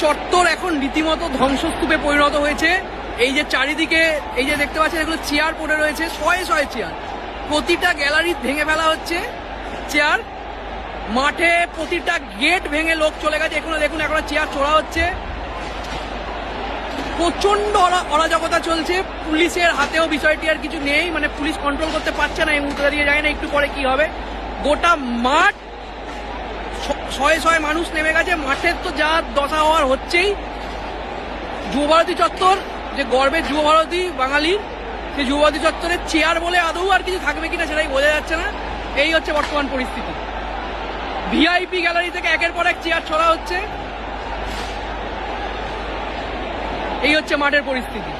চত্বর এখন রীতিমতো ধ্বংসস্তূপে পরিণত হয়েছে। এই যে চারিদিকে এই যে দেখতে পাচ্ছেন এগুলো চেয়ার পড়ে রয়েছে, শয়ে শয়ে চেয়ার, প্রতিটা গ্যালারি ভেঙে ফেলা হচ্ছে চেয়ার। মাঠে প্রতিটা গেট ভেঙে লোক চলে গেছে, এখনো দেখুন এখনো চেয়ার চড়া হচ্ছে। প্রচন্ড অরাজকতা চলছে, পুলিশের হাতেও বিষয়টি আর কিছু নেই, মানে পুলিশ কন্ট্রোল করতে পারছে না এই মুহূর্তে দাঁড়িয়ে, যায় না একটু পরে কি হবে। গোটা মাঠ শয়ে শয়ে মানুষ নেমে গেছে, মাঠের তো যা দশা হওয়ার হচ্ছেই। যুবভারতী চত্বর, যে গর্বের যুবভারতী বাঙালির, সেই যুবভারতী চত্বরের চেয়ার বলে আদৌ আর কিছু থাকবে কিনা সেটাই বোঝা যাচ্ছে না। এই হচ্ছে বর্তমান পরিস্থিতি। ভিআইপি গ্যালারি থেকে একের পর এক চেয়ার ছড়া হচ্ছে, এই হচ্ছে মাঠের পরিস্থিতি।